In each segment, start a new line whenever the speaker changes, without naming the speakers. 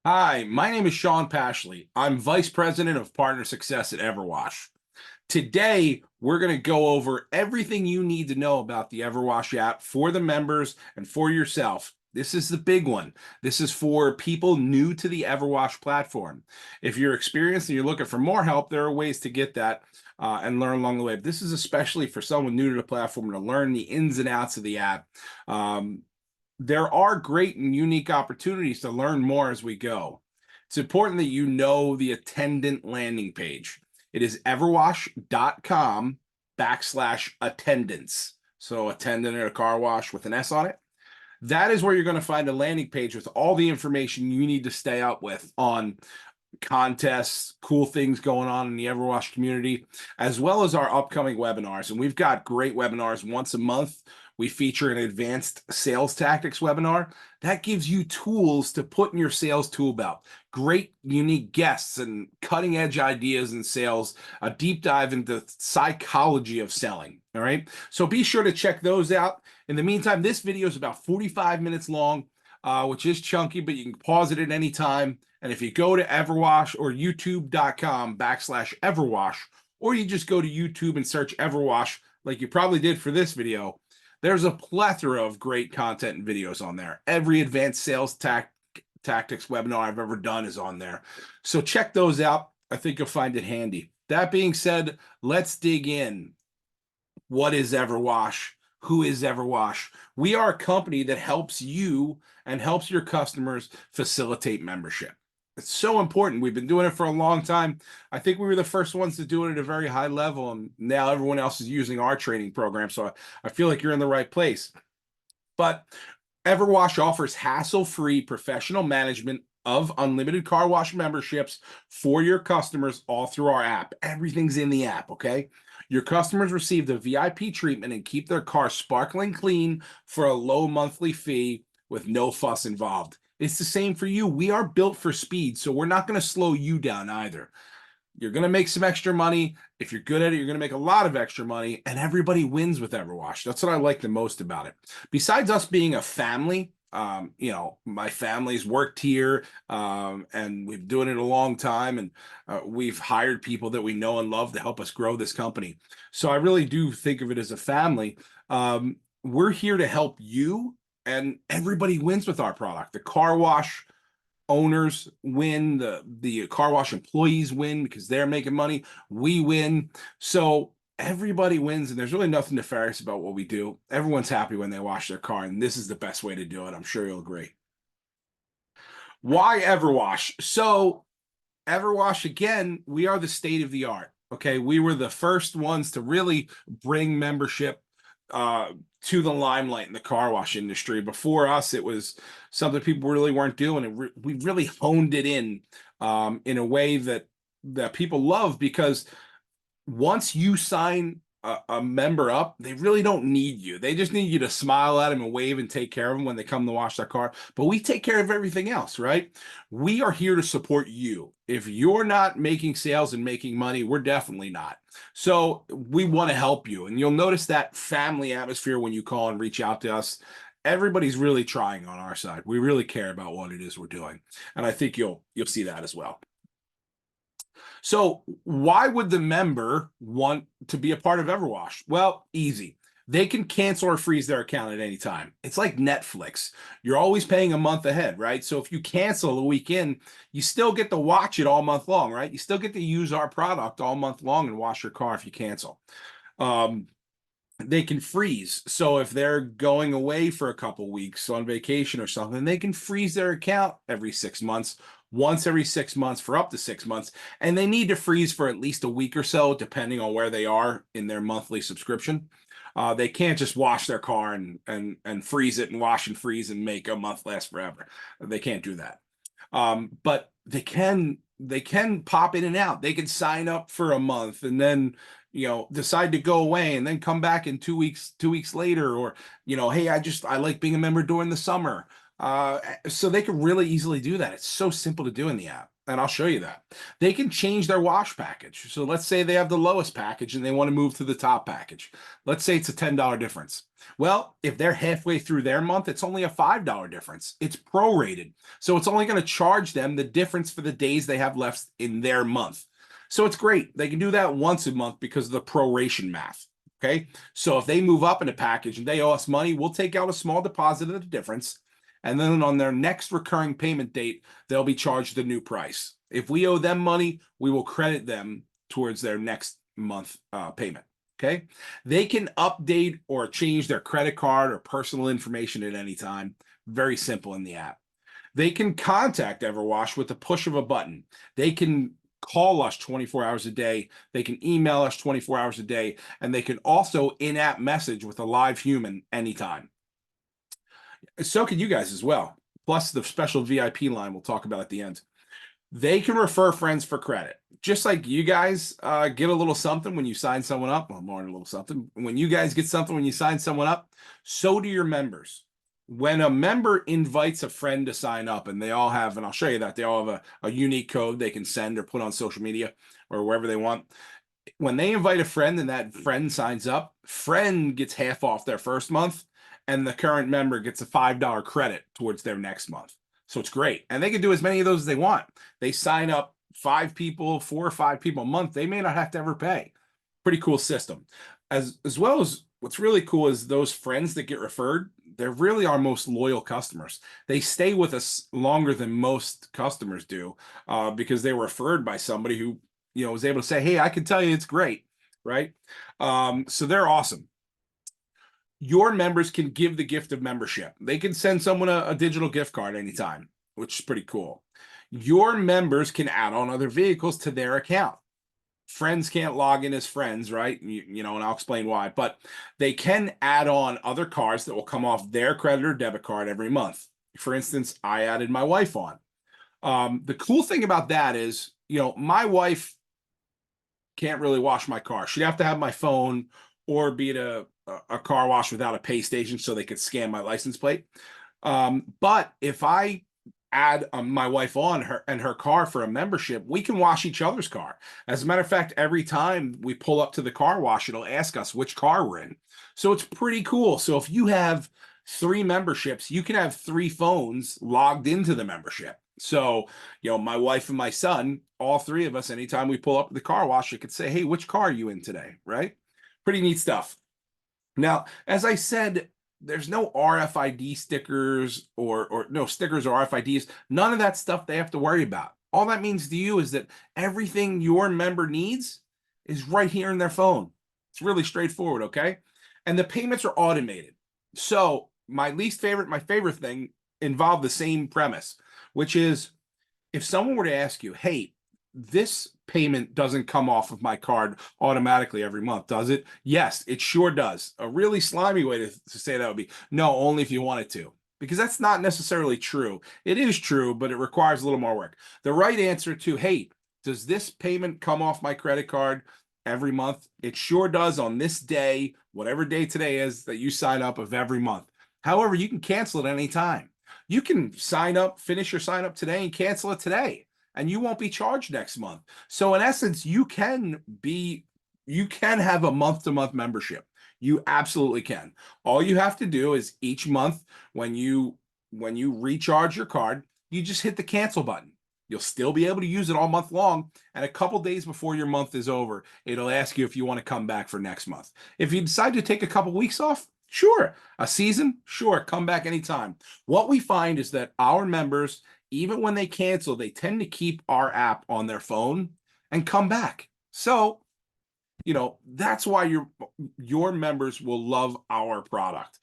Hi, my name is Sean Pashley. I'm Vice President of Partner Success at EverWash. Today, we're going to go over everything you need to know about the EverWash app for the members and for yourself. This is the big one. This is for people new to the EverWash platform. If you're experienced and you're looking for more help, there are ways to get that and learn along the way. But this is especially for someone new to the platform to learn the ins and outs of the app. There are great and unique opportunities to learn more as we go. It's important that you know the attendant landing page. It is everwash.com/attendance. So attendant at a car wash with an S on it. That is where you're going to find a landing page with all the information you need to stay up with on contests, cool things going on in the EverWash community, as well as our upcoming webinars. And we've got great webinars once a month. We feature an advanced sales tactics webinar that gives you tools to put in your sales tool belt. Great, unique guests and cutting edge ideas in sales, a deep dive into psychology of selling. All right. So be sure to check those out. In the meantime, this video is about 45 minutes long, which is chunky, but you can pause it at any time. And if you go to EverWash or youtube.com/EverWash, or you just go to YouTube and search EverWash, like you probably did for this video, there's a plethora of great content and videos on there. Every advanced sales tactics webinar I've ever done is on there. So check those out. I think you'll find it handy. That being said, let's dig in. What is EverWash? Who is EverWash? We are a company that helps you and helps your customers facilitate membership. It's so important. We've been doing it for a long time. I think we were the first ones to do it at a very high level, and now everyone else is using our training program. So I feel like you're in the right place. But EverWash offers hassle-free professional management of unlimited car wash memberships for your customers all through our app. Everything's in the app, okay? Your customers receive the VIP treatment and keep their car sparkling clean for a low monthly fee with no fuss involved. It's the same for you. We are built for speed, so we're not going to slow you down either. You're going to make some extra money. If you're good at it, you're going to make a lot of extra money, and everybody wins with EverWash. That's what I like the most about it. Besides us being a family, my family's worked here, and we've been doing it a long time, and we've hired people that we know and love to help us grow this company. So I really do think of it as a family. We're here to help you, and everybody wins with our product. The car wash owners win, the car wash employees win because they're making money. We win. So everybody wins, and there's really nothing nefarious about what we do. Everyone's happy when they wash their car, and this is the best way to do it. I'm sure you'll agree. Why EverWash? So EverWash, again, we are the state of the art. Okay, we were the first ones to really bring membership to the limelight in the car wash industry. Before us, it was something people really weren't doing, and we really honed it in a way that people love, because once you sign a member up, they really don't need you. They just need you to smile at them and wave and take care of them when they come to wash their car. But we take care of everything else, right? We are here to support you. If you're not making sales and making money, we're definitely not. So we want to help you. And you'll notice that family atmosphere when you call and reach out to us. Everybody's really trying on our side. We really care about what it is we're doing. And I think you'll see that as well. So why would the member want to be a part of EverWash? Well, easy. They can cancel or freeze their account at any time. It's like Netflix. You're always paying a month ahead, right? So if you cancel a weekend, you still get to watch it all month long, right? You still get to use our product all month long and wash your car if you cancel. They can freeze. So if they're going away for a couple weeks on vacation or something, they can freeze their account every 6 months, once every 6 months for up to 6 months. And they need to freeze for at least a week or so, depending on where they are in their monthly subscription. They can't just wash their car and freeze it and wash and freeze and make a month last forever. They can't do that. But they can pop in and out. They can sign up for a month and then decide to go away and then come back in 2 weeks later, or hey, I like being a member during the summer. So they can really easily do that. It's so simple to do in the app. And I'll show you that. They can change their wash package. So let's say they have the lowest package and they want to move to the top package. Let's say it's a $10 difference. Well, if they're halfway through their month, it's only a $5 difference. It's prorated. So it's only going to charge them the difference for the days they have left in their month. So it's great. They can do that once a month because of the proration math. Okay. So if they move up in a package and they owe us money, we'll take out a small deposit of the difference. And then on their next recurring payment date, they'll be charged the new price. If we owe them money, we will credit them towards their next month payment. Okay. They can update or change their credit card or personal information at any time. Very simple in the app. They can contact EverWash with the push of a button. They can call us 24 hours a day. They can email us 24 hours a day. And they can also in-app message with a live human anytime. So can you guys as well. Plus the special VIP line we'll talk about at the end. They can refer friends for credit. Just like you guys get a little something when you sign someone up. Well, more than a little something. When you guys get something when you sign someone up, so do your members. When a member invites a friend to sign up, and they all have, and I'll show you that, they all have a unique code they can send or put on social media or wherever they want. When they invite a friend and that friend signs up, friend gets half off their first month, and the current member gets a $5 credit towards their next month. So it's great. And they can do as many of those as they want. They sign up 5 people, 4 or 5 people a month. They may not have to ever pay. Pretty cool system. As well as what's really cool is those friends that get referred, they're really our most loyal customers. They stay with us longer than most customers do because they were referred by somebody who, was able to say, hey, I can tell you it's great, right? So they're awesome. Your members can give the gift of membership. They can send someone a digital gift card anytime, which is pretty cool. Your members can add on other vehicles to their account. Friends can't log in as friends, right? And I'll explain why, but they can add on other cars that will come off their credit or debit card every month. For instance, I added my wife on. The cool thing about that is, my wife can't really wash my car. She'd have to have my phone or be at a car wash without a pay station so they could scan my license plate. But if I add my wife on her car for a membership, we can wash each other's car. As a matter of fact, every time we pull up to the car wash, it'll ask us which car we're in. So it's pretty cool. So if you have 3 memberships, you can have 3 phones logged into the membership. So, my wife and my son, all 3 of us, anytime we pull up to the car wash, it could say, hey, which car are you in today? Right? Pretty neat stuff. Now, as I said, there's no RFID stickers or no stickers or RFIDs. None of that stuff they have to worry about. All that means to you is that everything your member needs is right here in their phone. It's really straightforward, okay? And the payments are automated. So my favorite thing involved the same premise, which is if someone were to ask you, hey, this payment doesn't come off of my card automatically every month, does it? Yes, it sure does. A really slimy way to say that would be, no, only if you want it to, because that's not necessarily true. It is true, but it requires a little more work. The right answer to, hey, does this payment come off my credit card every month? It sure does on this day, whatever day today is that you sign up of every month. However, you can cancel it anytime. You can sign up, finish your sign up today and cancel it today, and you won't be charged next month. So in essence, you can have a month-to-month membership. You absolutely can. All you have to do is each month when you recharge your card, you just hit the cancel button. You'll still be able to use it all month long, and a couple days before your month is over, it'll ask you if you want to come back for next month. If you decide to take a couple weeks off, sure. A season, sure, come back anytime. What we find is that our members, even when they cancel, they tend to keep our app on their phone and come back. So, that's why your members will love our product.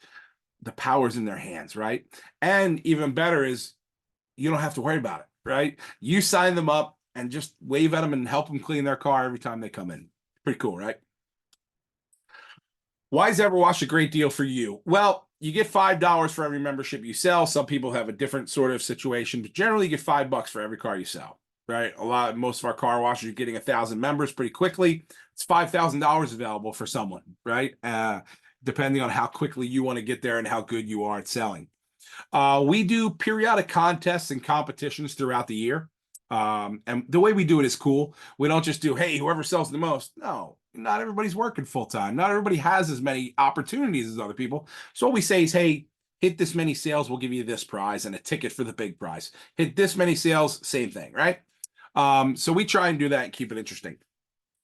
The power's in their hands, right? And even better is you don't have to worry about it, right? You sign them up and just wave at them and help them clean their car every time they come in. Pretty cool, right? Why is EverWash a great deal for you? Well, you get $5 for every membership you sell. Some people have a different sort of situation, but generally you get $5 for every car you sell, right? Most of our car washes are getting 1,000 members pretty quickly. It's $5,000 available for someone, right? Depending on how quickly you want to get there and how good you are at selling. We do periodic contests and competitions throughout the year. And the way we do it is cool. We don't just do, hey, whoever sells the most. No, not everybody's working full time. Not everybody has as many opportunities as other people. So what we say is, hey, hit this many sales, we'll give you this prize and a ticket for the big prize. Hit this many sales, same thing, right? So we try and do that and keep it interesting.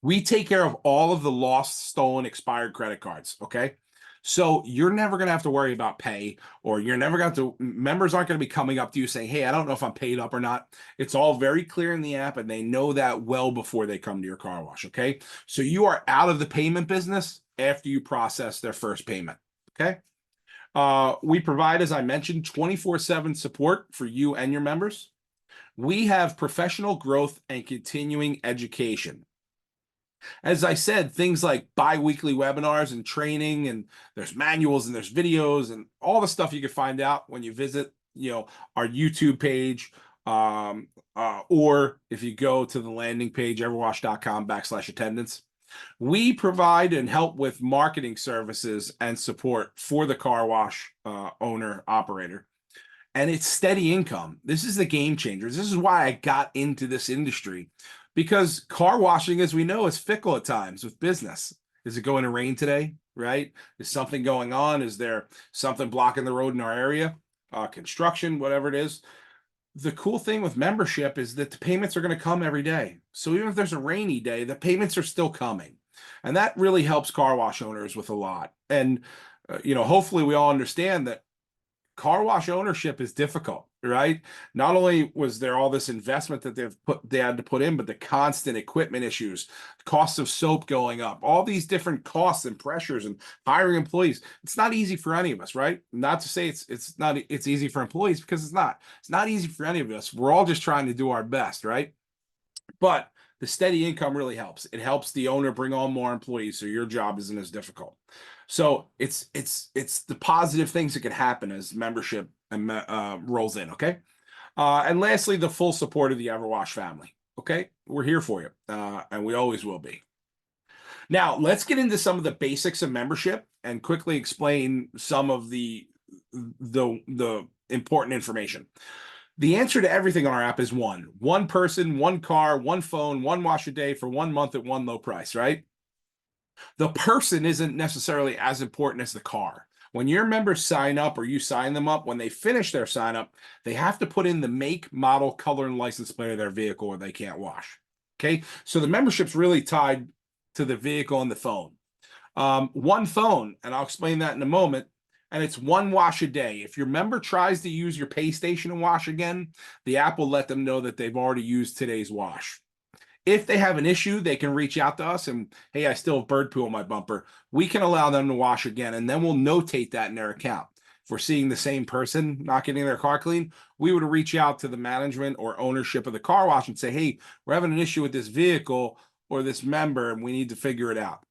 We take care of all of the lost, stolen, expired credit cards. Okay. So you're never going to have to worry about pay, or you're never going to, members aren't going to be coming up to you saying, hey, I don't know if I'm paid up or not. It's all very clear in the app, and they know that well before they come to your car wash. Okay. So you are out of the payment business after you process their first payment. Okay. We provide, as I mentioned, 24/7 support for you and your members. We have professional growth and continuing education. As I said, things like bi-weekly webinars and training, and there's manuals and there's videos and all the stuff you can find out when you visit, our YouTube page, or if you go to the landing page, everwash.com/attendance. We provide and help with marketing services and support for the car wash owner operator. And it's steady income. This is the game changers. This is why I got into this industry, because car washing, as we know, is fickle at times with business. Is it going to rain today? Right? Is something going on? Is there something blocking the road in our area? Construction, whatever it is. The cool thing with membership is that the payments are going to come every day. So even if there's a rainy day, the payments are still coming. And that really helps car wash owners with a lot. And, hopefully we all understand that car wash ownership is difficult, right? Not only was there all this investment that they had to put in, but the constant equipment issues, costs of soap going up, all these different costs and pressures, and hiring employees. It's not easy for any of us, right? Not to say it's easy for employees, because it's not. It's not easy for any of us. We're all just trying to do our best, right? But the steady income really helps. It helps the owner bring on more employees, so your job isn't as difficult. So it's the positive things that can happen as membership and rolls in. Okay. And lastly, the full support of the EverWash family. Okay, we're here for you, and we always will be. Now let's get into some of the basics of membership and quickly explain some of the important information. The answer to everything on our app is one person, one car, one phone, one wash a day for 1 month at one low price, right? The person isn't necessarily as important as the car. When your members sign up, or you sign them up, when they finish their sign up, they have to put in the make, model, color, and license plate of their vehicle, or they can't wash. Okay, so the membership's really tied to the vehicle and the phone. One phone, and I'll explain that in a moment, and it's one wash a day. If your member tries to use your pay station and wash again, the app will let them know that they've already used today's wash. If they have an issue, they can reach out to us and, hey, I still have bird poo on my bumper. We can allow them to wash again, and then we'll notate that in their account. If we're seeing the same person not getting their car clean, we would reach out to the management or ownership of the car wash and say, hey, we're having an issue with this vehicle or this member, and we need to figure it out.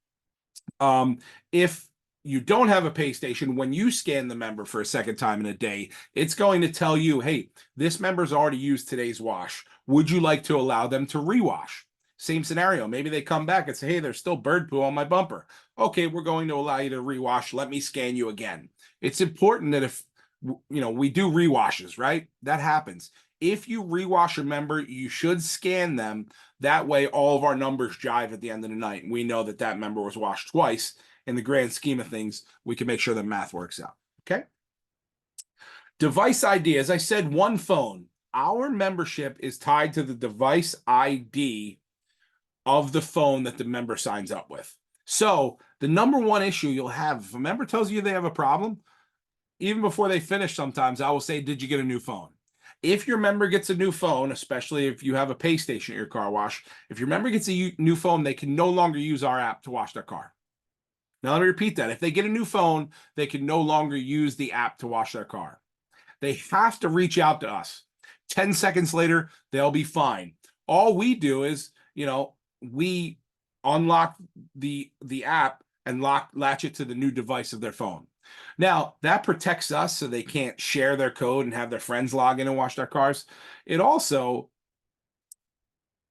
If you don't have a pay station, when you scan the member for a second time in a day, it's going to tell you, hey, this member's already used today's wash. Would you like to allow them to rewash? Same scenario. Maybe they come back and say, hey, there's still bird poo on my bumper. Okay, we're going to allow you to rewash. Let me scan you again. It's important that if, we do rewashes, right? That happens. If you rewash a member, you should scan them. That way, all of our numbers jive at the end of the night. We know that that member was washed twice. In the grand scheme of things, we can make sure the math works out. Okay. Device ID, as I said, one phone. Our membership is tied to the device ID of the phone that the member signs up with. So the number one issue you'll have, if a member tells you they have a problem, even before they finish, sometimes I will say, did you get a new phone? If your member gets a new phone, especially if you have a pay station at your car wash, if your member gets a new phone, they can no longer use our app to wash their car. Now, let me repeat that. If they get a new phone, they can no longer use the app to wash their car. They have to reach out to us. 10 seconds later, they'll be fine. All we do is, we unlock the app and latch it to the new device of their phone. Now, that protects us so they can't share their code and have their friends log in and wash their cars. It also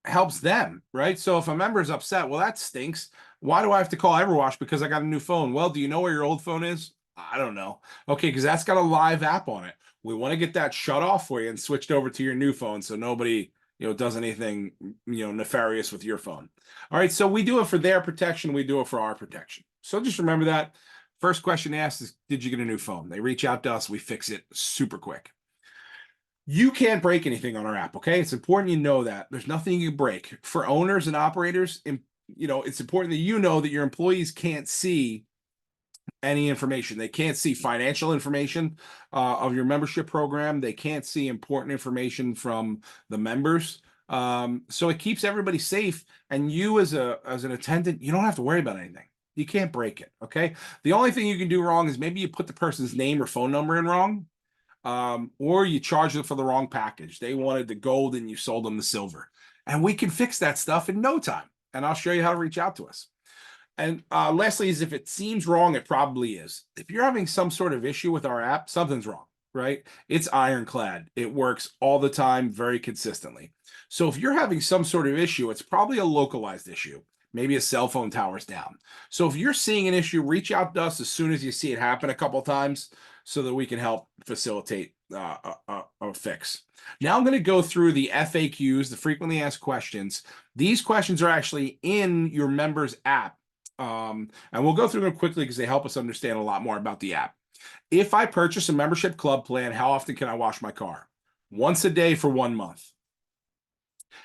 helps them, right? So if a member is upset, well, that stinks. Why do I have to call EverWash because I got a new phone? Well, do you know where your old phone is? I don't know. Okay, because that's got a live app on it. We want to get that shut off for you and switched over to your new phone so nobody does anything, nefarious with your phone. All right, so we do it for their protection. We do it for our protection. So just remember that. First question asked is, did you get a new phone? They reach out to us. We fix it super quick. You can't break anything on our app, okay? It's important you know that. There's nothing you can break. For owners and operators, it's important that you know that your employees can't see any information. They can't see financial information of your membership program. They can't see important information from the members. So it keeps everybody safe. And you as an attendant, you don't have to worry about anything. You can't break it, okay? The only thing you can do wrong is maybe you put the person's name or phone number in wrong, or you charge them for the wrong package. They wanted the gold and you sold them the silver. And we can fix that stuff in no time. And I'll show you how to reach out to us. And lastly is, if it seems wrong, it probably is. If you're having some sort of issue with our app, something's wrong, right? It's ironclad. It works all the time, very consistently. So if you're having some sort of issue, it's probably a localized issue. Maybe a cell phone tower's down. So if you're seeing an issue, reach out to us as soon as you see it happen a couple of times so that we can help facilitate a fix. Now I'm going to go through the FAQs, the frequently asked questions. These questions are actually in your members app. And we'll go through them quickly because they help us understand a lot more about the app. If I purchase a membership club plan, how often can I wash my car? Once a day for 1 month.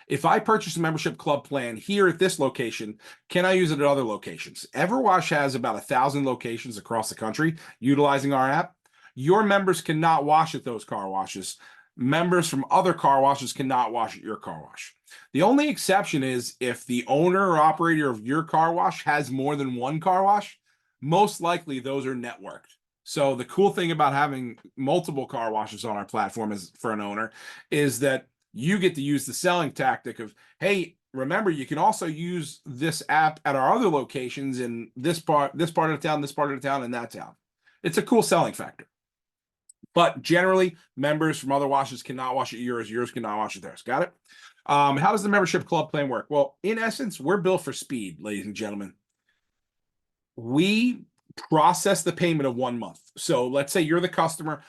If I purchase a membership club plan here at this location, can I use it at other locations? EverWash has about 1,000 locations across the country utilizing our app. Your members cannot wash at those car washes. Members from other car washes cannot wash at your car wash. The only exception is if the owner or operator of your car wash has more than one car wash, most likely those are networked. So the cool thing about having multiple car washes on our platform is, for an owner, is that you get to use the selling tactic of, hey, remember, you can also use this app at our other locations in this part of the town, this part of the town, and that town. It's a cool selling factor. But generally, members from other washes cannot wash at yours. Yours cannot wash at theirs. Got it? How does the membership club plan work? Well, in essence, we're built for speed, ladies and gentlemen. We process the payment of 1 month. So let's say you're the customer.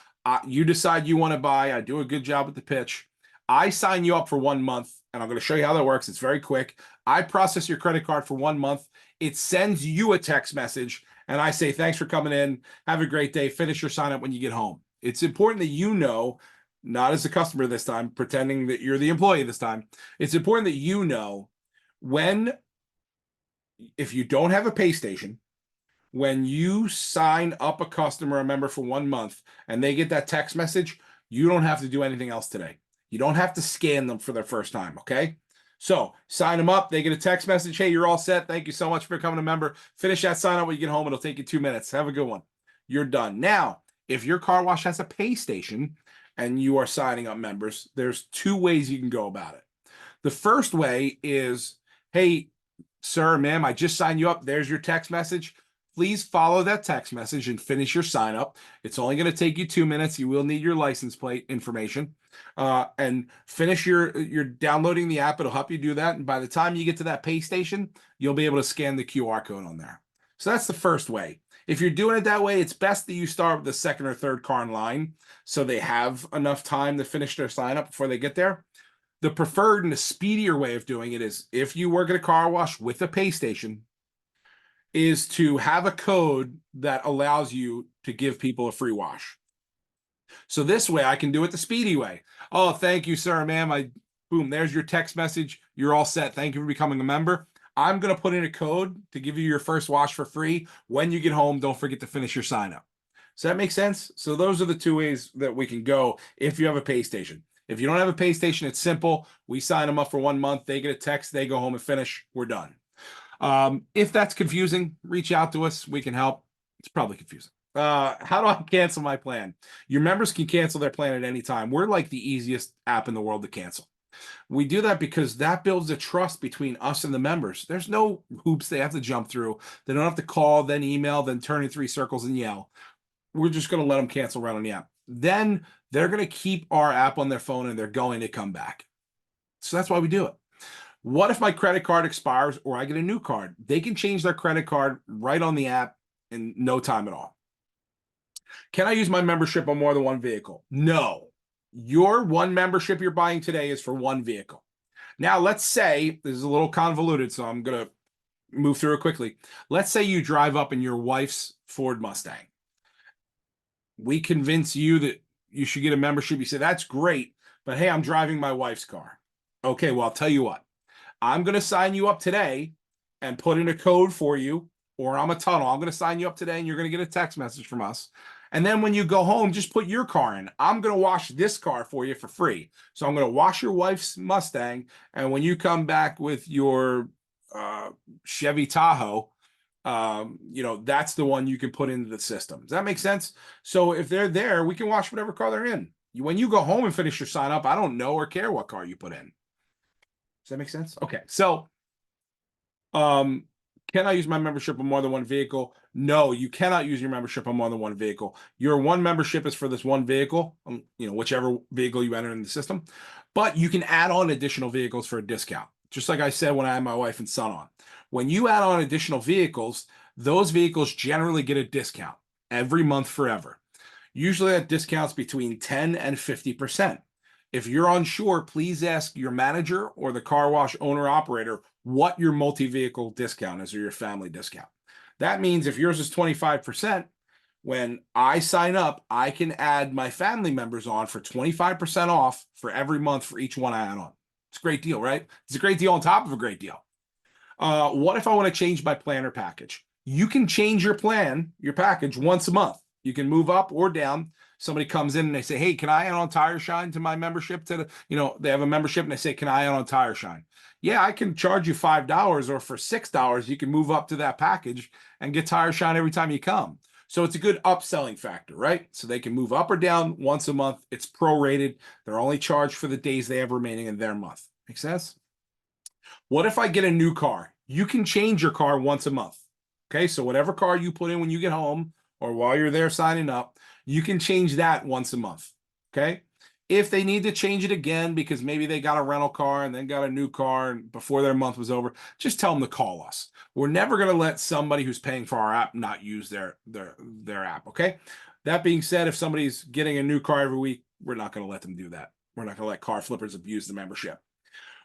You decide you want to buy. I do a good job with the pitch. I sign you up for 1 month, and I'm going to show you how that works. It's very quick. I process your credit card for 1 month. It sends you a text message, and I say, thanks for coming in. Have a great day. Finish your sign up when you get home. It's important that you know, not as a customer this time, pretending that you're the employee this time. It's important that you know if you don't have a pay station, when you sign up a customer, a member for 1 month, and they get that text message, you don't have to do anything else today. You don't have to scan them for their first time, okay? So sign them up. They get a text message. Hey, you're all set. Thank you so much for becoming a member. Finish that sign up when you get home. It'll take you 2 minutes. Have a good one. You're done. Now, if your car wash has a pay station and you are signing up members, there's 2 ways you can go about it. The first way is, hey, sir, ma'am, I just signed you up. There's your text message. Please follow that text message and finish your sign up. It's only going to take you 2 minutes. You will need your license plate information, and finish you're downloading the app. It'll help you do that. And by the time you get to that pay station, you'll be able to scan the QR code on there. So that's the first way. If you're doing it that way, it's best that you start with the second or third car in line so they have enough time to finish their sign up before they get there. The preferred and the speedier way of doing it is, if you work at a car wash with a pay station, is to have a code that allows you to give people a free wash. So this way I can do it the speedy way. Oh, thank you, sir, ma'am. Boom, there's your text message. You're all set. Thank you for becoming a member. I'm going to put in a code to give you your first wash for free. When you get home, don't forget to finish your sign up. Does that make sense? So those are the 2 ways that we can go if you have a pay station. If you don't have a pay station, it's simple. We sign them up for 1 month. They get a text. They go home and finish. We're done. If that's confusing, reach out to us. We can help. It's probably confusing. How do I cancel my plan? Your members can cancel their plan at any time. We're like the easiest app in the world to cancel. We do that because that builds a trust between us and the members. There's no hoops they have to jump through. They don't have to call, then email, then turn in 3 circles and yell. We're just going to let them cancel right on the app. Then they're going to keep our app on their phone and they're going to come back. So that's why we do it. What if my credit card expires or I get a new card? They can change their credit card right on the app in no time at all. Can I use my membership on more than one vehicle? No. Your one membership you're buying today is for one vehicle. Now, let's say this is a little convoluted, so I'm going to move through it quickly. Let's say you drive up in your wife's Ford Mustang. We convince you that you should get a membership. You say, that's great, but hey, I'm driving my wife's car. Okay, well, I'll tell you what. I'm going to sign you up today and put in a code for you, or I'm a tunnel. I'm going to sign you up today and you're going to get a text message from us. And then when you go home, just put your car in. I'm going to wash this car for you for free. So I'm going to wash your wife's Mustang. And when you come back with your Chevy Tahoe, that's the one you can put into the system. Does that make sense? So if they're there, we can wash whatever car they're in. When you go home and finish your sign up, I don't know or care what car you put in. Does that make sense? Okay. So, can I use my membership on more than one vehicle? No, you cannot use your membership on more than one vehicle. Your one membership is for this one vehicle, whichever vehicle you enter in the system. But you can add on additional vehicles for a discount. Just like I said when I had my wife and son on. When you add on additional vehicles, those vehicles generally get a discount every month forever. Usually that discounts between 10 and 50%. If you're unsure, please ask your manager or the car wash owner operator what your multi-vehicle discount is or your family discount. That means if yours is 25%, when I sign up, I can add my family members on for 25% off for every month for each one I add on. It's a great deal, right? It's a great deal on top of a great deal. What if I want to change my plan or package? You can change your plan, your package once a month. You can move up or down. Somebody comes in and they say, hey, can I add on Tire Shine to my membership? They have a membership and they say, can I add on Tire Shine? Yeah, I can charge you $5, or for $6, you can move up to that package and get Tire Shine every time you come. So it's a good upselling factor, right? So they can move up or down once a month. It's prorated. They're only charged for the days they have remaining in their month. Make sense? What if I get a new car? You can change your car once a month. Okay, so whatever car you put in when you get home or while you're there signing up, you can change that once a month. Okay, if they need to change it again because maybe they got a rental car and then got a new car before their month was over, just tell them to call us. We're never going to let somebody who's paying for our app not use their app. Okay, that being said, if somebody's getting a new car every week, we're not going to let them do that. We're not going to let car flippers abuse the membership.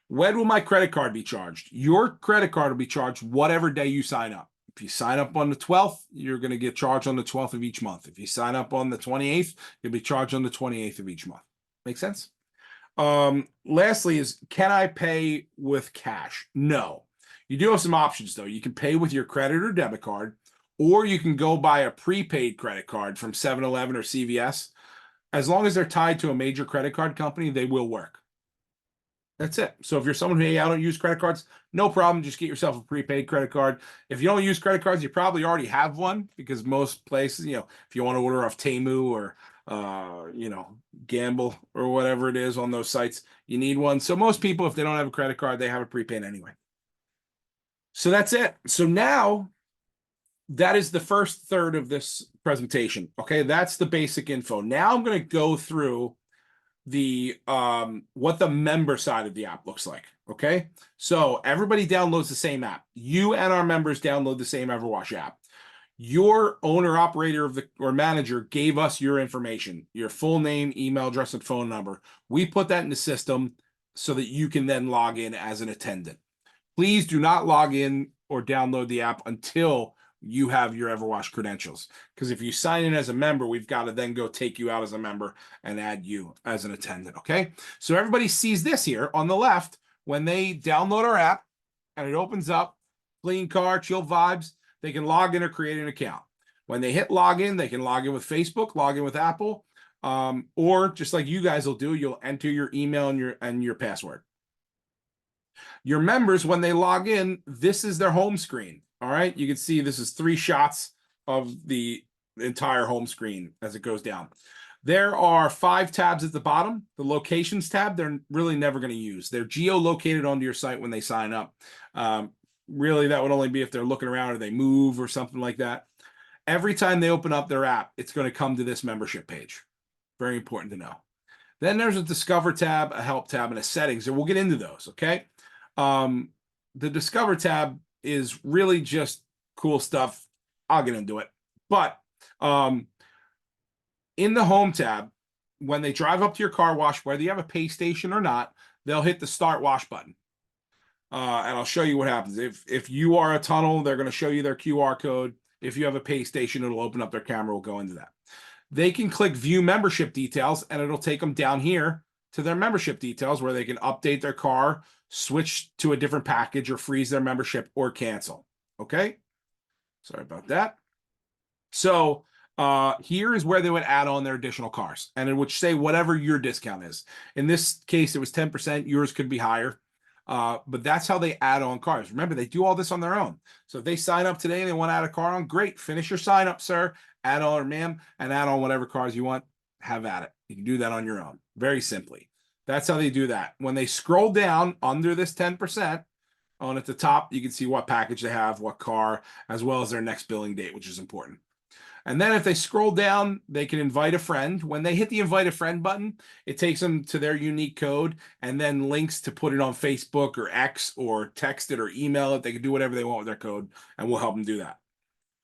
When will my credit card be charged? Your credit card will be charged whatever day you sign up. If you sign up on the 12th, you're going to get charged on the 12th of each month. If you sign up on the 28th, you'll be charged on the 28th of each month. Make sense? Lastly is, can I pay with cash? No. You do have some options, though. You can pay with your credit or debit card, or you can go buy a prepaid credit card from 7-Eleven or CVS. As long as they're tied to a major credit card company, they will work. That's it. So if you're someone who, hey, I don't use credit cards, no problem. Just get yourself a prepaid credit card. If you don't use credit cards, you probably already have one, because most places, if you want to order off Temu or, Gamble or whatever it is on those sites, you need one. So most people, if they don't have a credit card, they have a prepaid anyway. So that's it. So now that is the first third of this presentation. Okay, that's the basic info. Now I'm going to go through the what the member side of the app looks like. Okay, so everybody downloads the same app. You and our members download the same EverWash app. Your owner operator or manager gave us your information, your full name, email address, and phone number. We put that in the system so that you can then log in as an attendant. Please do not log in or download the app until you have your EverWash credentials. Because if you sign in as a member, we've got to then go take you out as a member and add you as an attendant. Okay, so everybody sees this here on the left when they download our app and it opens up, clean car, chill vibes. They can log in or create an account. When they hit login, they can log in with Facebook, log in with Apple, or just like you guys will do, you'll enter your email and your password. Your members, when they log in, this is their home screen. All right, you can see this is 3 shots of the entire home screen as it goes down. There are 5 tabs at the bottom. The locations tab, they're really never going to use. They're geo-located onto your site when they sign up. Really, that would only be if they're looking around or they move or something like that. Every time they open up their app, it's going to come to this membership page. Very important to know. Then there's a Discover tab, a Help tab, and a Settings, and we'll get into those, okay? The Discover tab is really just cool stuff. I'll get into it. But in the Home tab, when they drive up to your car wash, whether you have a pay station or not, they'll hit the Start Wash button. And I'll show you what happens. If you are a tunnel, they're going to show you their QR code. If you have a pay station, it'll open up their camera. We'll go into that. They can click view membership details, and it'll take them down here to their membership details where they can update their car, switch to a different package, or freeze their membership or cancel. Okay. Sorry about that. So here is where they would add on their additional cars, and it would say whatever your discount is. In this case, it was 10%. Yours could be higher. But that's how they add on cars. Remember, they do all this on their own. So if they sign up today and they want to add a car on, great. Finish your sign up, sir. Add on, or ma'am, and add on whatever cars you want. Have at it. You can do that on your own. Very simply. That's how they do that. When they scroll down under this 10%, on at the top, you can see what package they have, what car, as well as their next billing date, which is important. And then if they scroll down, they can invite a friend. When they hit the invite a friend button, it takes them to their unique code and then links to put it on Facebook or X or text it or email it. They can do whatever they want with their code, and we'll help them do that.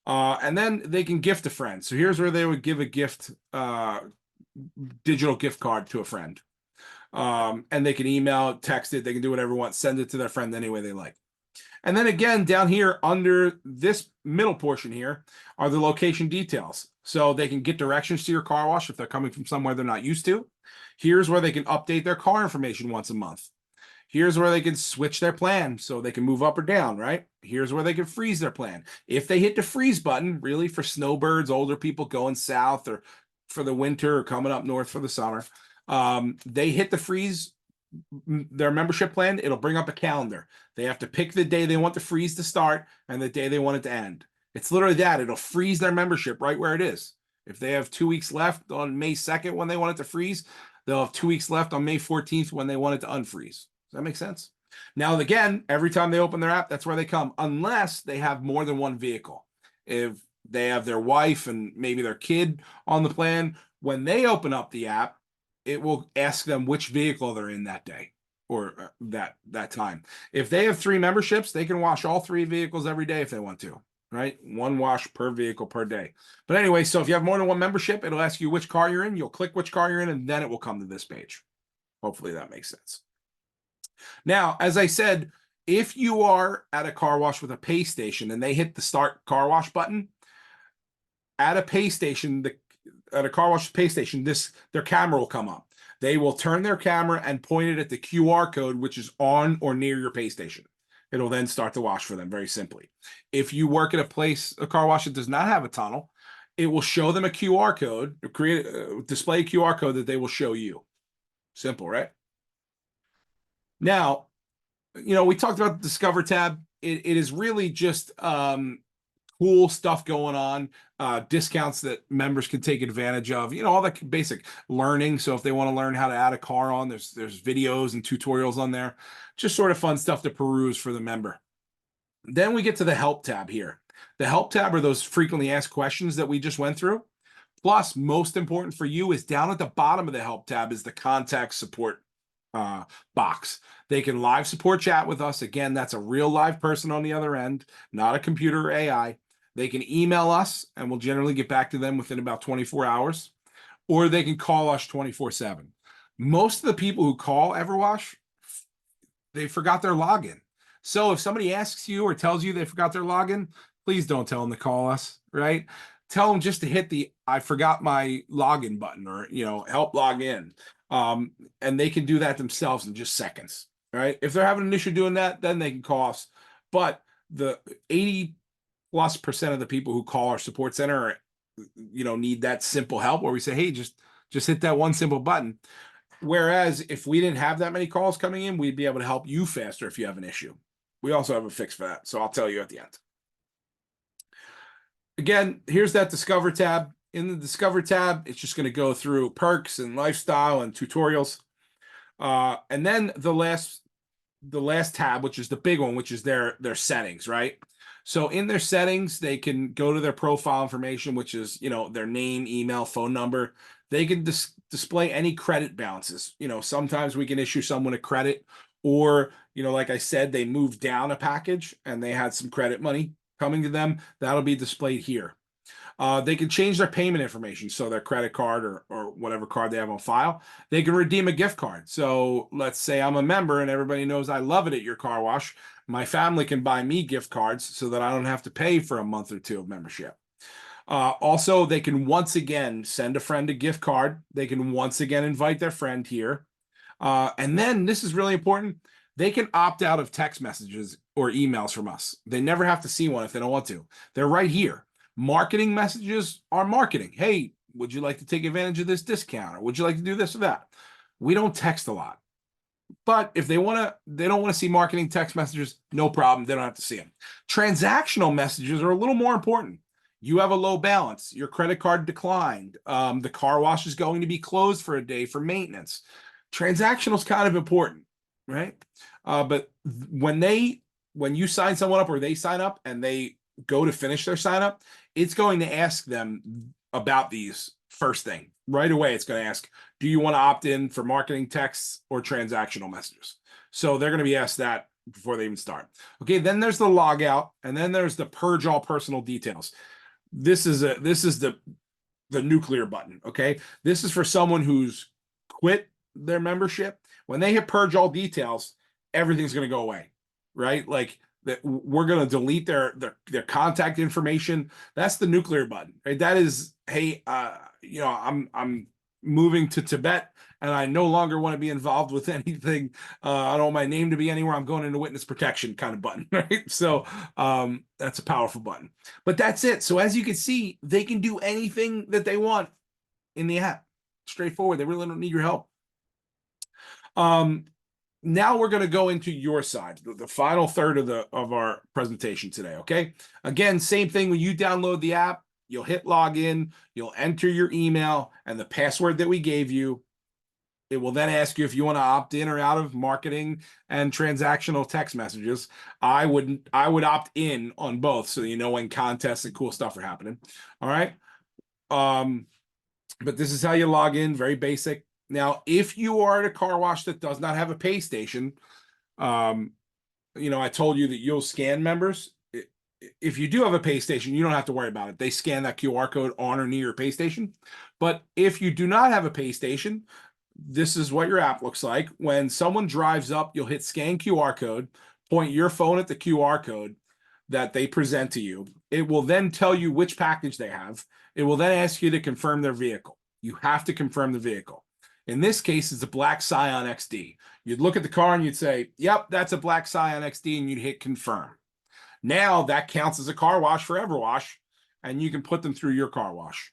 And then they can gift a friend. So here's where they would give a gift, digital gift card to a friend. And they can email it, text it. They can do whatever they want, send it to their friend any way they like. And then again, down here under this middle portion here are the location details. So they can get directions to your car wash if they're coming from somewhere they're not used to. Here's where they can update their car information once a month. Here's where they can switch their plan so they can move up or down, right? Here's where they can freeze their plan. If they hit the freeze button, really for snowbirds, older people going south, or for the winter or coming up north for the summer, they hit the freeze their membership plan, it'll bring up a calendar. They have to pick the day they want the freeze to start and the day they want it to end. It's literally that. It'll freeze their membership right where it is. If they have 2 weeks left on May 2nd when they want it to freeze, they'll have 2 weeks left on May 14th when they want it to unfreeze. Does that make sense? Now, again, every time they open their app, that's where they come, unless they have more than one vehicle. If they have their wife and maybe their kid on the plan, when they open up the app, it will ask them which vehicle they're in that day or that time. If they have 3 memberships, they can wash all 3 vehicles every day if they want to, right? 1 wash per vehicle per day. But anyway, so if you have more than 1 membership, it'll ask you which car you're in. You'll click which car you're in, and then it will come to this page. Hopefully that makes sense. Now, as I said, if you are at a car wash with a pay station and they hit the start car wash button, at a pay station, at a car wash pay station, their camera will come up. They will turn their camera and point it at the QR code, which is on or near your pay station. It'll then start the wash for them, very simply. If you work at a car wash that does not have a tunnel, it will show them a QR code, display a QR code that they will show you. Simple, right? Now, we talked about the Discover tab. It is really just cool stuff going on, discounts that members can take advantage of, all that basic learning. So if they want to learn how to add a car on, there's videos and tutorials on there, just sort of fun stuff to peruse for the member. Then we get to the help tab here. The help tab are those frequently asked questions that we just went through. Plus, most important for you is down at the bottom of the help tab is the contact support box. They can live support chat with us. Again, that's a real live person on the other end, not a computer or AI. They can email us and we'll generally get back to them within about 24 hours, or they can call us 24/7. Most of the people who call EverWash, they forgot their login. So if somebody asks you or tells you they forgot their login, please don't tell them to call us, right? Tell them just to hit the I forgot my login button or, help log in. And they can do that themselves in just seconds, right? If they're having an issue doing that, then they can call us. But the 80+% of the people who call our support center, need that simple help where we say, hey, just hit that one simple button. Whereas if we didn't have that many calls coming in, we'd be able to help you faster if you have an issue. We also have a fix for that. So I'll tell you at the end. Again, here's that Discover tab. In the Discover tab, it's just going to go through perks and lifestyle and tutorials. And then the last tab, which is the big one, which is their settings, right? So in their settings, they can go to their profile information, which is, their name, email, phone number. They can display any credit balances. Sometimes we can issue someone a credit, or, like I said, they moved down a package and they had some credit money coming to them. That'll be displayed here. They can change their payment information, so their credit card or whatever card they have on file. They can redeem a gift card. So let's say I'm a member and everybody knows I love it at your car wash. My family can buy me gift cards so that I don't have to pay for a month or two of membership. Also, they can once again send a friend a gift card. They can once again invite their friend here. And then this is really important. They can opt out of text messages or emails from us. They never have to see one if they don't want to. They're right here. Marketing messages are marketing. Hey, would you like to take advantage of this discount? Or would you like to do this or that? We don't text a lot. But if they don't want to see marketing text messages, no problem. They don't have to see them. Transactional messages are a little more important. You have a low balance. Your credit card declined. The car wash is going to be closed for a day for maintenance. Transactional is kind of important, right? But when you sign someone up or they sign up and they go to finish their sign up, it's going to ask them about these first thing. Right away, it's going to ask, do you want to opt in for marketing texts or transactional messages? So they're going to be asked that before they even start. Okay, then there's the log out, and then there's the purge all personal details. This is the nuclear button. Okay, this is for someone who's quit their membership. When they hit purge all details, everything's going to go away, right? Like that, we're going to delete their contact information. That's the nuclear button, right? That is, hey, I'm moving to Tibet and I no longer want to be involved with anything. I don't want my name to be anywhere. I'm going into witness protection kind of button, right? So that's a powerful button. But that's it. So as you can see, they can do anything that they want in the app. Straightforward. They really don't need your help. Now we're going to go into your side, the final third of our presentation today. Okay. Again, same thing. When you download the app, you'll hit login, you'll enter your email and the password that we gave you. It will then ask you if you want to opt in or out of marketing and transactional text messages. I would opt in on both, so you know when contests and cool stuff are happening. All right. But this is how you log in, very basic. Now, if you are at a car wash that does not have a pay station, I told you that you'll scan members. If you do have a pay station, you don't have to worry about it. They scan that QR code on or near your pay station. But if you do not have a pay station, this is what your app looks like. When someone drives up, you'll hit scan QR code, point your phone at the QR code that they present to you. It will then tell you which package they have. It will then ask you to confirm their vehicle. You have to confirm the vehicle. In this case, it's a black Scion XD. You'd look at the car and you'd say, yep, that's a black Scion XD, and you'd hit confirm. Now that counts as a car wash for EverWash, and you can put them through your car wash.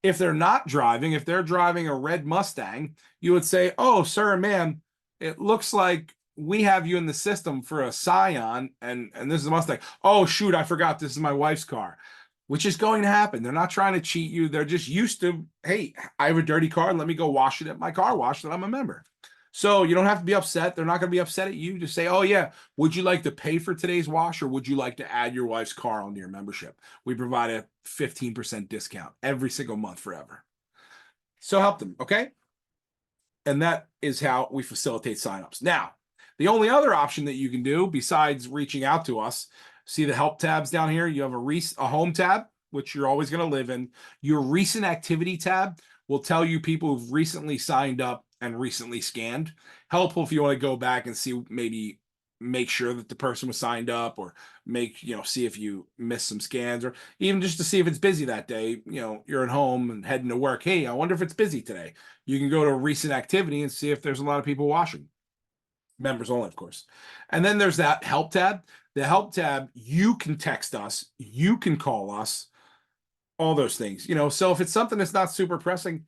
If they're not driving, if they're driving a red Mustang, you would say, oh, sir and ma'am, it looks like we have you in the system for a Scion, and this is a Mustang. Oh, shoot, I forgot this is my wife's car. Which is going to happen. They're not trying to cheat you. They're just used to, hey, I have a dirty car. Let me go wash it at my car wash that I'm a member. So you don't have to be upset. They're not going to be upset at you. Just say, oh, yeah, would you like to pay for today's wash, or would you like to add your wife's car onto your membership? We provide a 15% discount every single month forever. So help them, okay? And that is how we facilitate signups. Now, the only other option that you can do besides reaching out to us, see the help tabs down here. You have a home tab, which you're always going to live in. Your recent activity tab will tell you people who've recently signed up and recently scanned. Helpful if you want to go back and see, maybe make sure that the person was signed up, or see if you missed some scans, or even just to see if it's busy that day. You're at home and heading to work. Hey, I wonder if it's busy today. You can go to recent activity and see if there's a lot of people washing. Members only, of course. And then there's that help tab. The help tab, you can text us, you can call us, all those things. So if it's something that's not super pressing,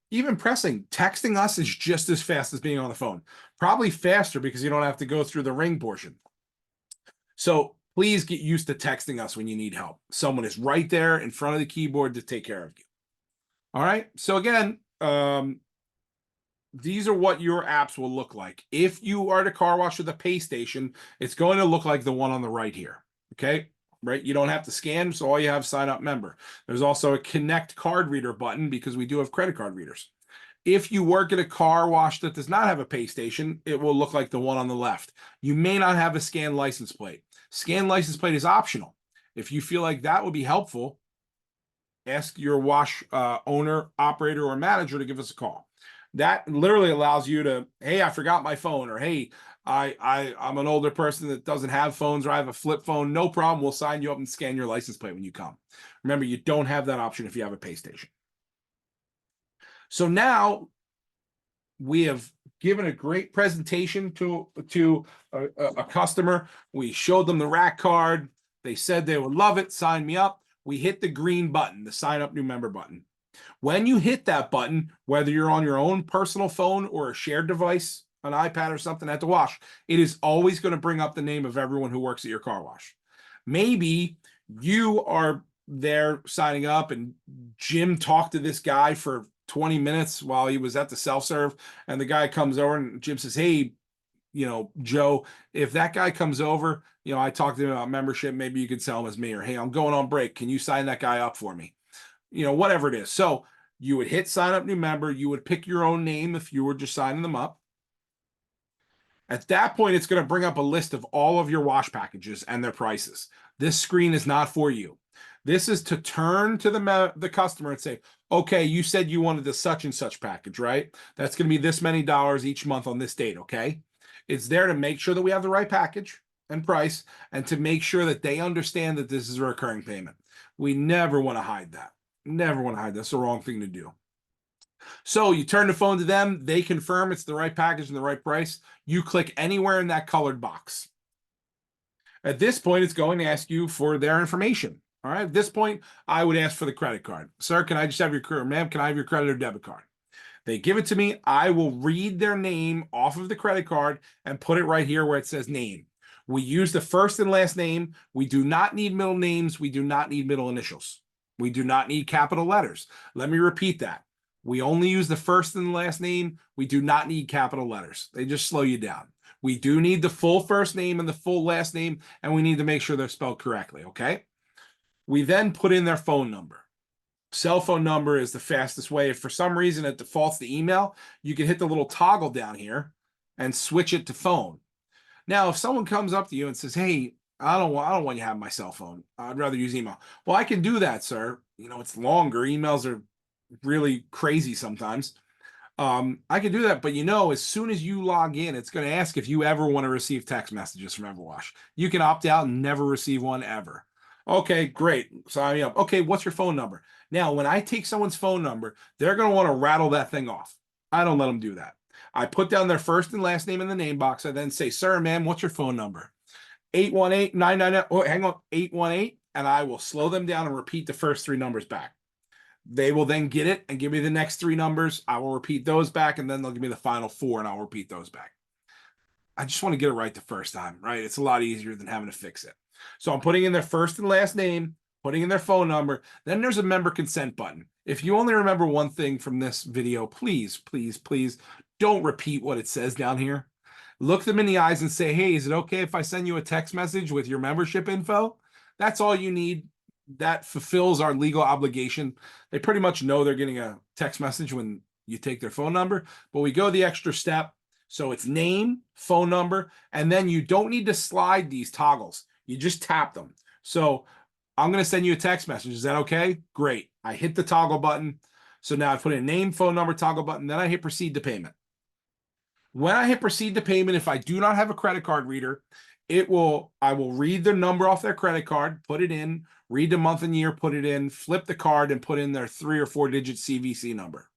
even pressing, texting us is just as fast as being on the phone. Probably faster because you don't have to go through the ring portion. So please get used to texting us when you need help. Someone is right there in front of the keyboard to take care of you. All right. So again, these are what your apps will look like. If you are at a car wash with a pay station, it's going to look like the one on the right here. Okay, right? You don't have to scan, so all you have is sign up member. There's also a connect card reader button because we do have credit card readers. If you work at a car wash that does not have a pay station, it will look like the one on the left. You may not have a scan license plate. Scan license plate is optional. If you feel like that would be helpful, ask your wash owner, operator, or manager to give us a call. That literally allows you to, hey, I forgot my phone, or hey, I'm an older person that doesn't have phones, or I have a flip phone. No problem. We'll sign you up and scan your license plate when you come. Remember, you don't have that option if you have a pay station. So now we have given a great presentation to a customer. We showed them the rack card. They said they would love it. Sign me up. We hit the green button, the sign up new member button. When you hit that button, whether you're on your own personal phone or a shared device, an iPad or something at the wash, it is always going to bring up the name of everyone who works at your car wash. Maybe you are there signing up and Jim talked to this guy for 20 minutes while he was at the self-serve, and the guy comes over and Jim says, hey, Joe, if that guy comes over, I talked to him about membership, maybe you could sell him as me, or hey, I'm going on break, can you sign that guy up for me? Whatever it is. So you would hit sign up new member, you would pick your own name if you were just signing them up. At that point, it's going to bring up a list of all of your wash packages and their prices. This screen is not for you. This is to turn to the customer and say, okay, you said you wanted the such and such package, right? That's going to be this many dollars each month on this date, okay? It's there to make sure that we have the right package and price, and to make sure that they understand that this is a recurring payment. We never want to hide that. Never want to hide. That's the wrong thing to do. So you turn the phone to them. They confirm it's the right package and the right price. You click anywhere in that colored box. At this point, it's going to ask you for their information. All right. At this point, I would ask for the credit card. Sir, can I just have your, ma'am, can I have your credit or debit card? They give it to me. I will read their name off of the credit card and put it right here where it says name. We use the first and last name. We do not need middle names. We do not need middle initials. We do not need capital letters. Let me repeat that. We only use the first and last name. We do not need capital letters. They just slow you down. We do need the full first name and the full last name, and we need to make sure they're spelled correctly, okay? We then put in their phone number. Cell phone number is the fastest way. If for some reason it defaults to email, you can hit the little toggle down here and switch it to phone. Now, if someone comes up to you and says, hey, I don't want you to have my cell phone, I'd rather use email. Well, I can do that, sir. It's longer. Emails are really crazy sometimes. I can do that, but as soon as you log in, it's going to ask if you ever want to receive text messages from EverWash. You can opt out and never receive one ever. Okay, great. Sign me up. Okay, what's your phone number? Now, when I take someone's phone number, they're going to want to rattle that thing off. I don't let them do that. I put down their first and last name in the name box. I then say, sir, ma'am, what's your phone number? 818-999. Oh, hang on, 818. And I will slow them down and repeat the first three numbers back. They will then get it and give me the next three numbers. I will repeat those back, and then they'll give me the final four, and I'll repeat those back. I just want to get it right the first time, right? It's a lot easier than having to fix it. So I'm putting in their first and last name, putting in their phone number. Then there's a member consent button. If you only remember one thing from this video, please, please, please don't repeat what it says down here. Look them in the eyes and say, hey, is it okay if I send you a text message with your membership info? That's all you need. That fulfills our legal obligation. They pretty much know they're getting a text message when you take their phone number, but we go the extra step. So it's name, phone number, and then you don't need to slide these toggles. You just tap them. So I'm going to send you a text message. Is that okay? Great. I hit the toggle button. So now I put in name, phone number, toggle button. Then I hit proceed to payment. When I hit proceed to payment, if I do not have a credit card reader, I will read the number off their credit card, put it in, read the month and year, put it in, flip the card, and put in their 3 or 4 digit CVC number.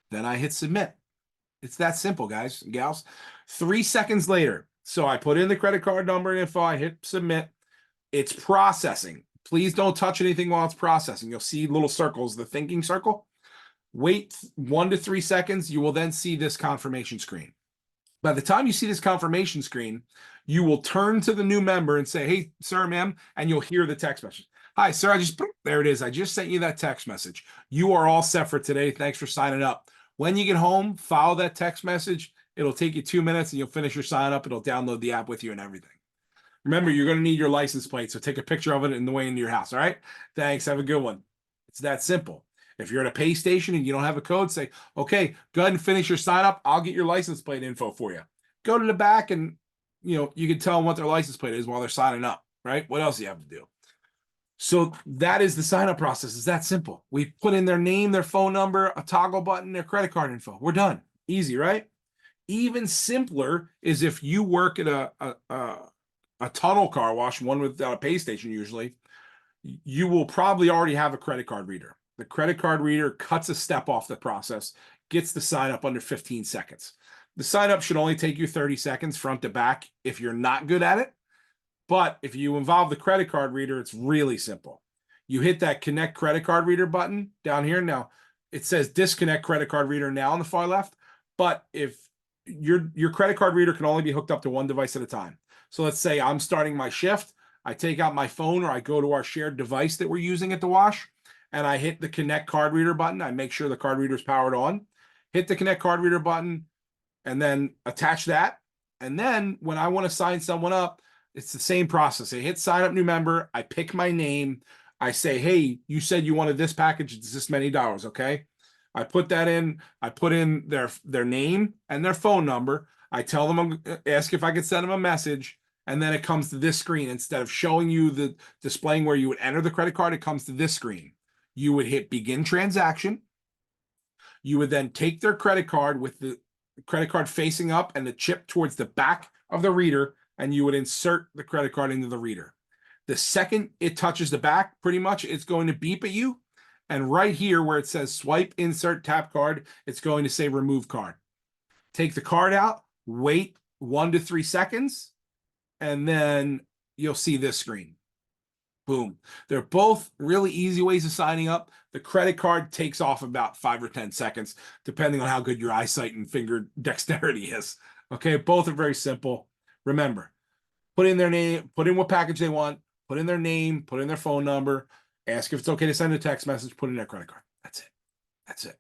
Then I hit submit. It's that simple, guys and gals. 3 seconds later, so I put in the credit card number and info, I hit submit. It's processing. Please don't touch anything while it's processing. You'll see little circles, the thinking circle. Wait 1 to 3 seconds. You will then see this confirmation screen. By the time you see this confirmation screen, you will turn to the new member and say, hey, sir, ma'am, and you'll hear the text message. Hi, sir, there it is. I just sent you that text message. You are all set for today. Thanks for signing up. When you get home, follow that text message. It'll take you 2 minutes and you'll finish your sign up. It'll download the app with you and everything. Remember, you're going to need your license plate, so take a picture of it in the way into your house, all right? Thanks. Have a good one. It's that simple. If you're at a pay station and you don't have a code, say, okay, go ahead and finish your sign up. I'll get your license plate info for you. Go to the back and, you can tell them what their license plate is while they're signing up, right? What else do you have to do? So that is the sign up process. It's that simple. We put in their name, their phone number, a toggle button, their credit card info. We're done. Easy, right? Even simpler is if you work at a tunnel car wash, one without a pay station usually, you will probably already have a credit card reader. The credit card reader cuts a step off the process, gets the sign up under 15 seconds. The sign up should only take you 30 seconds front to back if you're not good at it. But if you involve the credit card reader, it's really simple. You hit that connect credit card reader button down here. Now it says disconnect credit card reader now on the far left. But if your credit card reader can only be hooked up to one device at a time. So let's say I'm starting my shift. I take out my phone or I go to our shared device that we're using at the wash and I hit the connect card reader button. I make sure the card reader is powered on, hit the connect card reader button, and then attach that. And then when I want to sign someone up, it's the same process. I hit sign up new member. I pick my name. I say, hey, you said you wanted this package. It's this many dollars. Okay. I put that in. I put in their name and their phone number. I tell them, ask if I could send them a message. And then it comes to this screen. Instead of showing you the displaying where you would enter the credit card, it comes to this screen. You would hit begin transaction. You would then take their credit card with the credit card facing up and the chip towards the back of the reader, and you would insert the credit card into the reader. The second it touches the back, pretty much it's going to beep at you. And right here where it says swipe, insert, tap card, it's going to say remove card. Take the card out, wait 1 to 3 seconds, and then you'll see this screen. Boom. They're both really easy ways of signing up. The credit card takes off about 5 or 10 seconds, depending on how good your eyesight and finger dexterity is. Okay, both are very simple. Remember, put in their name, put in what package they want, put in their name, put in their phone number, ask if it's okay to send a text message, put in their credit card. That's it. That's it.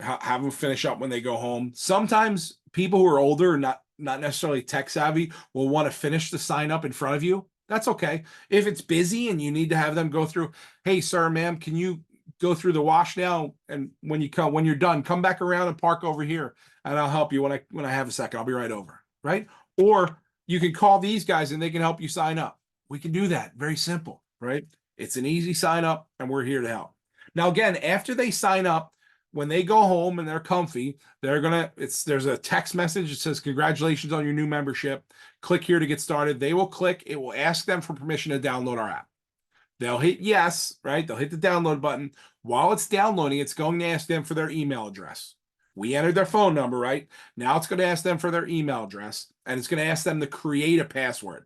Have them finish up when they go home. Sometimes people who are older, not necessarily tech savvy, will want to finish the sign up in front of you. That's okay. If it's busy and you need to have them go through, hey, sir, ma'am, can you go through the wash now? And when you're done, come back around and park over here, and I'll help you when I have a second. I'll be right over. Right? Or you can call these guys and they can help you sign up. We can do that. Very simple, right? It's an easy sign up, and we're here to help. Now, again, after they sign up, when they go home and they're comfy, there's a text message that says, congratulations on your new membership. Click here to get started. They will click. It will ask them for permission to download our app. They'll hit yes, right? They'll hit the download button. While it's downloading, it's going to ask them for their email address. We entered their phone number, right? Now it's going to ask them for their email address, and it's going to ask them to create a password,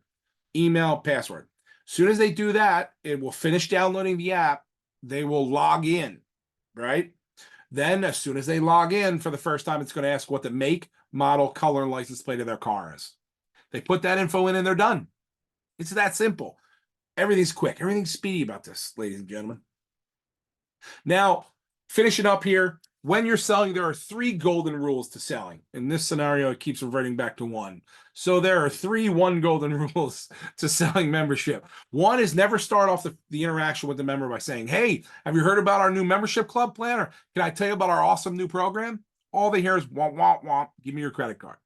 email password. As soon as they do that, it will finish downloading the app. They will log in, right? Then as soon as they log in for the first time, it's going to ask what the make, model, color, and license plate of their car is. They put that info in and they're done. It's that simple. Everything's quick. Everything's speedy about this, ladies and gentlemen. Now, finishing up here, when you're selling, there are 3 golden rules to selling. In this scenario, it keeps reverting back to 1. So there are 3 golden rules to selling membership. 1 is never start off the interaction with the member by saying, hey, have you heard about our new membership club plan? Or can I tell you about our awesome new program? All they hear is womp, womp, womp. Give me your credit card.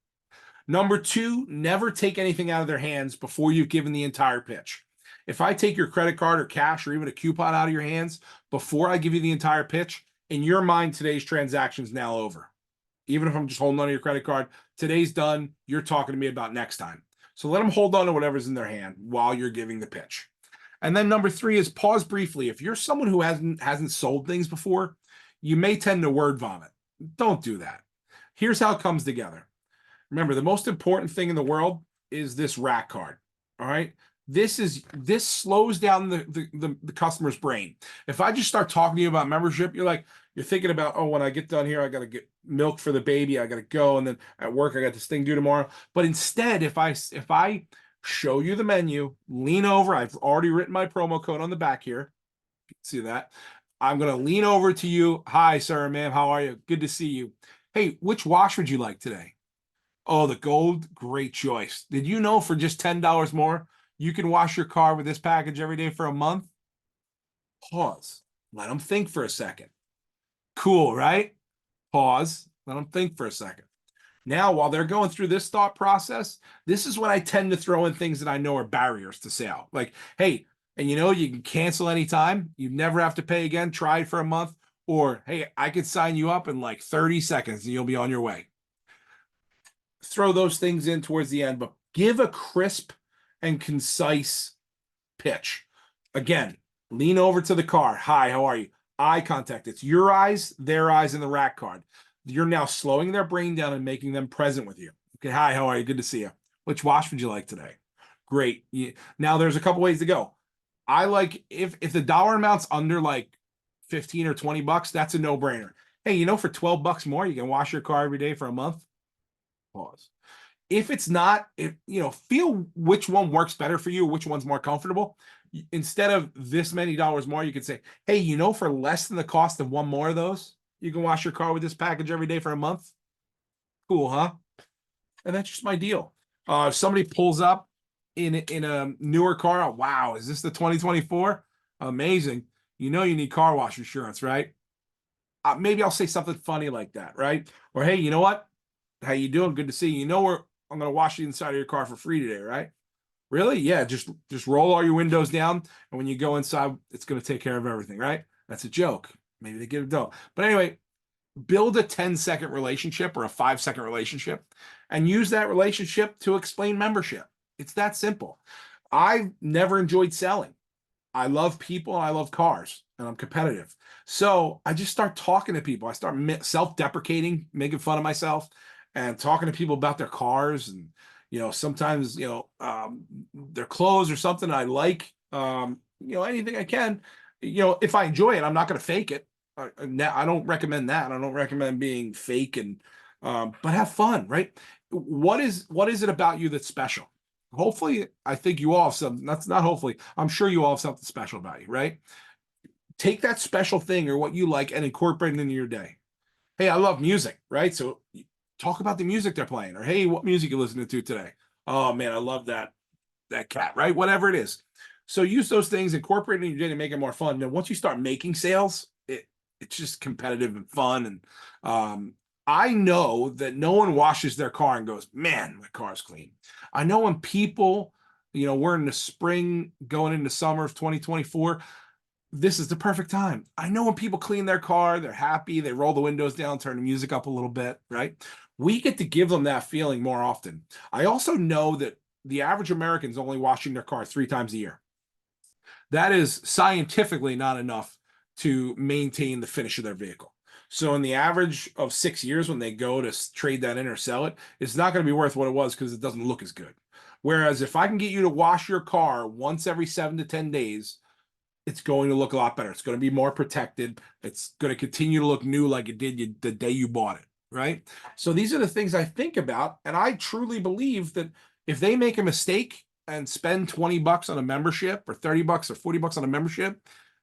Number 2, never take anything out of their hands before you've given the entire pitch. If I take your credit card or cash or even a coupon out of your hands before I give you the entire pitch, in your mind, today's transaction is now over. Even if I'm just holding on to your credit card, today's done. You're talking to me about next time. So let them hold on to whatever's in their hand while you're giving the pitch. And then number 3 is pause briefly. If you're someone who hasn't sold things before, you may tend to word vomit. Don't do that. Here's how it comes together. Remember, the most important thing in the world is this rack card. All right. This slows down the customer's brain. If I just start talking to you about membership, you're thinking about, oh, when I get done here, I got to get milk for the baby. I got to go. And then at work, I got this thing due tomorrow. But instead, if I show you the menu, lean over, I've already written my promo code on the back here. You can see that. I'm going to lean over to you. Hi, sir, ma'am. How are you? Good to see you. Hey, which wash would you like today? Oh, the gold. Great choice. Did you know for just $10 more, you can wash your car with this package every day for a month? Pause. Let them think for a second. Cool, right? Pause. Let them think for a second. Now, while they're going through this thought process, this is when I tend to throw in things that I know are barriers to sale. Like, hey, And you can cancel anytime. You never have to pay again. Try it for a month. Or, hey, I could sign you up in like 30 seconds and you'll be on your way. Throw those things in towards the end, but give a crisp and concise pitch. Again, lean over to the car. Hi, how are you? Eye contact. It's your eyes, their eyes, and the rack card. You're now slowing their brain down and making them present with you. Okay, hi, how are you? Good to see you. Which wash would you like today? Great. Now there's a couple ways to go. I like if the dollar amount's under like 15 or 20 bucks, that's a no-brainer. Hey, for 12 bucks more, you can wash your car every day for a month. Pause. If it's not, feel which one works better for you, which one's more comfortable. Instead of this many dollars more, you could say, hey, for less than the cost of one more of those, you can wash your car with this package every day for a month. Cool, huh? And that's just my deal. If somebody pulls up in a newer car, oh, wow, is this the 2024? Amazing. You need car wash insurance, right? Maybe I'll say something funny like that, right? Or, hey, you know what? How you doing? Good to see you. I'm going to wash the inside of your car for free today, right? Really? Yeah, just roll all your windows down, and when you go inside, it's going to take care of everything, right? That's a joke. Maybe they get it done. But anyway, build a 10-second relationship or a 5-second relationship and use that relationship to explain membership. It's that simple. I've never enjoyed selling. I love people and I love cars and I'm competitive. So I just start talking to people. I start self-deprecating, making fun of myself and talking to people about their cars and, sometimes, their clothes or something I like, anything I can, if I enjoy it, I'm not going to fake it. I don't recommend that. I don't recommend being fake but have fun, right? What is it about you that's special? Hopefully, I think you all have something. That's not hopefully. I'm sure you all have something special about you, right? Take that special thing or what you like and incorporate it into your day. Hey, I love music, right? So talk about the music they're playing, or hey, what music you listening to today? Oh man, I love that cat, right? Whatever it is. So use those things, incorporate it in your day to make it more fun. Then once you start making sales, it's just competitive and fun. And I know that no one washes their car and goes, man, my car's clean. I know when people, we're in the spring going into summer of 2024, this is the perfect time. I know when people clean their car, they're happy, they roll the windows down, turn the music up a little bit, right? We get to give them that feeling more often. I also know that the average American's only washing their car 3 times a year. That is scientifically not enough to maintain the finish of their vehicle. So in the average of 6 years, when they go to trade that in or sell it, it's not going to be worth what it was because it doesn't look as good. Whereas if I can get you to wash your car once every 7 to 10 days, it's going to look a lot better. It's going to be more protected. It's going to continue to look new like it did the day you bought it, right? So these are the things I think about, and I truly believe that if they make a mistake and spend 20 bucks on a membership or 30 bucks or 40 bucks on a membership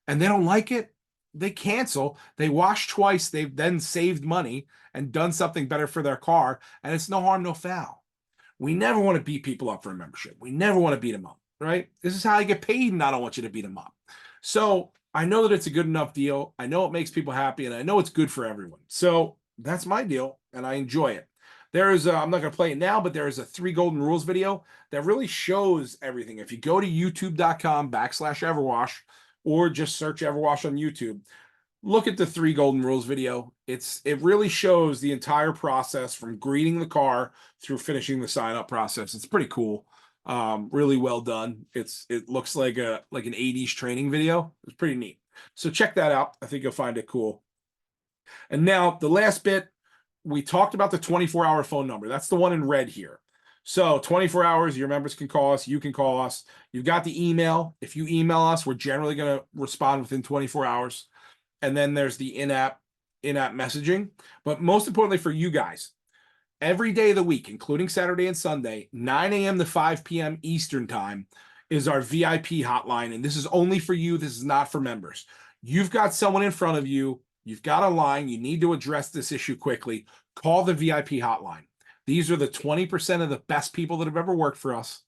and they don't like it, they cancel. They wash twice. They've then saved money and done something better for their car, and it's no harm, no foul. We never want to beat people up for a membership. We never want to beat them up, right? This is how I get paid, and I don't want you to beat them up. So I know that it's a good enough deal. I know it makes people happy, and I know it's good for everyone. So that's my deal, and I enjoy it. I'm not going to play it now, but there is a 3 golden rules video that really shows everything. If you go to youtube.com/EverWash or just search EverWash on YouTube, look at the 3 golden rules video. It really shows the entire process from greeting the car through finishing the sign up process. It's pretty cool. Really well done. It looks like an 80s training video. It's pretty neat. So check that out. I think you'll find it cool. And now the last bit, we talked about the 24-hour phone number. That's the one in red here. So 24 hours, your members can call us. You can call us. You've got the email. If you email us, we're generally going to respond within 24 hours. And then there's the in-app messaging. But most importantly for you guys, every day of the week, including Saturday and Sunday, 9 a.m. to 5 p.m. Eastern time is our VIP hotline. And this is only for you. This is not for members. You've got someone in front of you. You've got a line. You need to address this issue quickly. Call the VIP hotline. These are the 20% of the best people that have ever worked for us,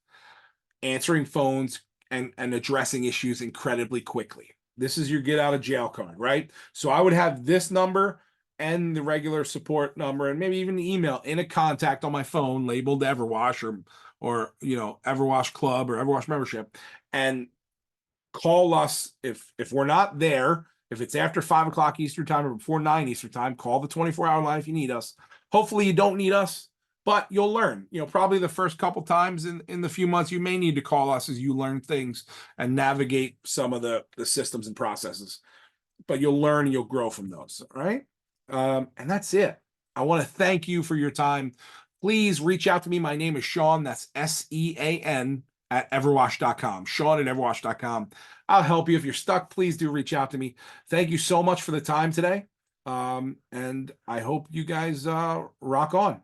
answering phones and addressing issues incredibly quickly. This is your get out of jail card, right? So I would have this number and the regular support number and maybe even the email in a contact on my phone labeled EverWash or EverWash Club or EverWash membership. And Call us if we're not there. If it's after 5 o'clock Eastern time or before 9 Eastern time, call the 24-hour line if you need us. Hopefully you don't need us, but you'll learn. Probably the first couple times in the few months, you may need to call us as you learn things and navigate some of the systems and processes. But you'll learn and you'll grow from those. All right. And that's it. I want to thank you for your time. Please reach out to me. My name is Sean. That's SEAN at everwash.com. Sean at everwash.com. I'll help you. If you're stuck, please do reach out to me. Thank you so much for the time today. And I hope you guys rock on.